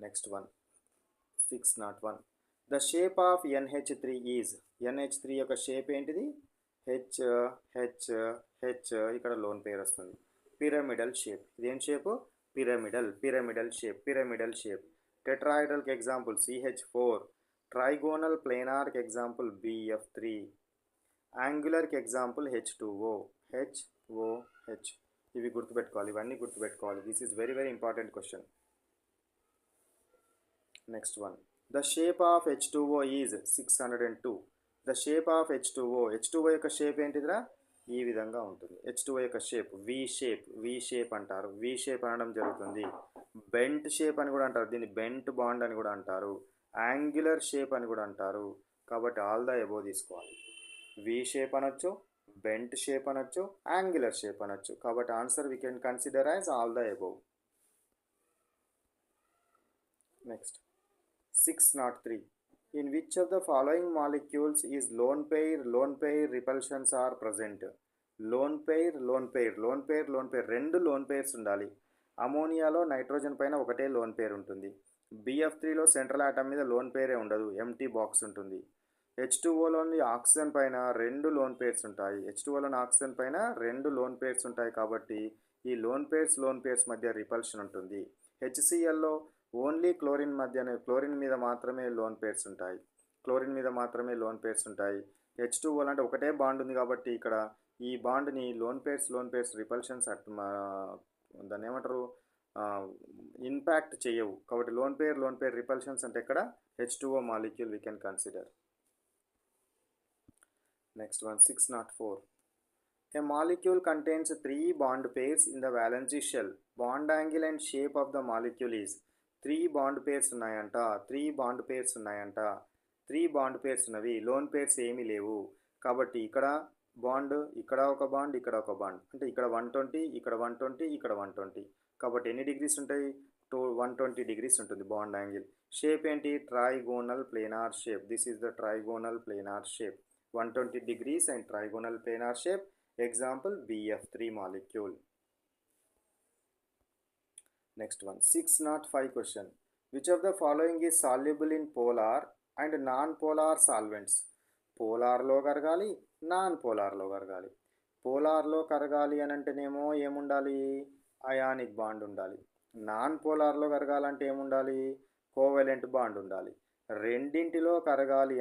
Next one 601. The shape of NH3 is, NH3 యొక్క shape ఏంటిది? H H H, ఇక్కడ lone pair వస్తుంది. Pyramidal shape. ఇదేం shape? Pyramidal shape. టెట్రాహైడ్రల్కి example CH4, trigonal ప్లేనార్కి example BF3, యాంగులర్కి ఎగ్జాంపుల్ H2O. HOH. ఇవి గుర్తుపెట్టుకోవాలి, ఇవన్నీ గుర్తుపెట్టుకోవాలి. This is very very important question. Next one, the shape of H2O is 602. The shape of H2O యొక్క షేప్ ఏంటిదిరా? ఈ విధంగా ఉంటుంది. H2O యొక్క షేప్ వి షేప్ అంటారు. వి షేప్ అనడం జరుగుతుంది. బెంట్ షేప్ అని కూడా అంటారు, దీన్ని బెంట్ బాండ్ అని కూడా అంటారు. యాంగులర్ షేప్ అని కూడా అంటారు. కాబట్టి ఆల్ ద ఎబో తీసుకోవాలి. వి షేప్ అనొచ్చు, బెంట్ షేప్ అనొచ్చు, యాంగులర్ షేప్ అనొచ్చు. కాబట్టి answer we can consider as all the above. Next 603. In which of the following molecules is lone pair repulsions are present? Loan pair రెండు loan pairs ఉండాలి. అమోనియాలో nitrogen పైన ఒకటే loan pair ఉంటుంది. BF3లో central atom మీద loan పెయిరే ఉండదు, empty box ఉంటుంది. H2Oలోని oxygen పైన రెండు లోన్ పెయిర్స్ ఉంటాయి. H2Oలోని ఆక్సిజన్ పైన రెండు లోన్ పెయిర్స్ ఉంటాయి. కాబట్టి ఈ లోన్ పెయిర్స్ మధ్య రిపల్షన్ ఉంటుంది. HClలో ఓన్లీ క్లోరిన్ మీద మాత్రమే లోన్ పెయిర్స్ ఉంటాయి. H2O అంటే ఒకటే బాండ్ ఉంది కాబట్టి ఇక్కడ ఈ బాండ్ని లోన్ పెయిర్స్ రిపల్షన్స్ దాన్ని ఏమంటారు, ఇంపాక్ట్ చేయవు. కాబట్టి లోన్ పెయిర్ రిపల్షన్స్ అంటే ఇక్కడ H2O molecule we can consider. Next one 604. A molecule contains 3 bond pairs in the valency shell. Bond angle and shape of the molecule is. 3 bond pairs ఉన్నాయంట. 3 bond pairs ఉన్నవి, loan pairs ఏమీ లేవు. కాబట్టి ఇక్కడ bond, ఇక్కడ ఒక bond, ఇక్కడ ఒక బాండ్, అంటే ఇక్కడ 120, ఇక్కడ 120, ఇక్కడ 120. కాబట్టి ఎన్ని డిగ్రీస్ ఉంటాయి? 120 డిగ్రీస్ ఉంటుంది బాండ్ యాంగిల్. షేప్ ఏంటి? Trigonal planar shape. This is the trigonal planar shape. 120 degrees and trigonal planar shape. Example BF3 molecule. Next one 605 question. Which of the following is soluble in polar and non-polar solvents? పోలార్లో కరగాలి, non పోలార్లో కరగాలి. పోలార్లో కరగాలి అని అంటేనేమో ఏముండాలి? Ionic bond ఉండాలి. నాన్ పోలార్లో కరగాలంటే ఏముండాలి? కోవెలెంట్ బాండ్ ఉండాలి. రెండింటిలో కరగాలి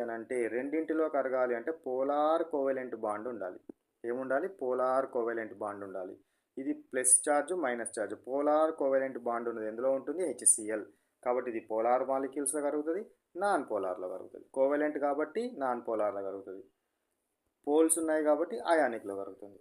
అంటే పోలార్ కోవెలెంట్ బాండ్ ఉండాలి. ఏముండాలి? పోలార్ కోవెలెంట్ బాండ్ ఉండాలి. ఇది plus charge, minus charge. Polar covalent bond ఉన్నది ఎందులో ఉంటుంది? HCl. కాబట్టి ఇది పోలార్ మాలిక్యూల్స్లో కరుగుతుంది, నాన్ పోలార్లో కరుగుతుంది. కోవెలెంట్ కాబట్టి నాన్ పోలార్లో కరుగుతుంది. పోల్స్ ఉన్నాయి కాబట్టి అయానిక్లో కరుగుతుంది.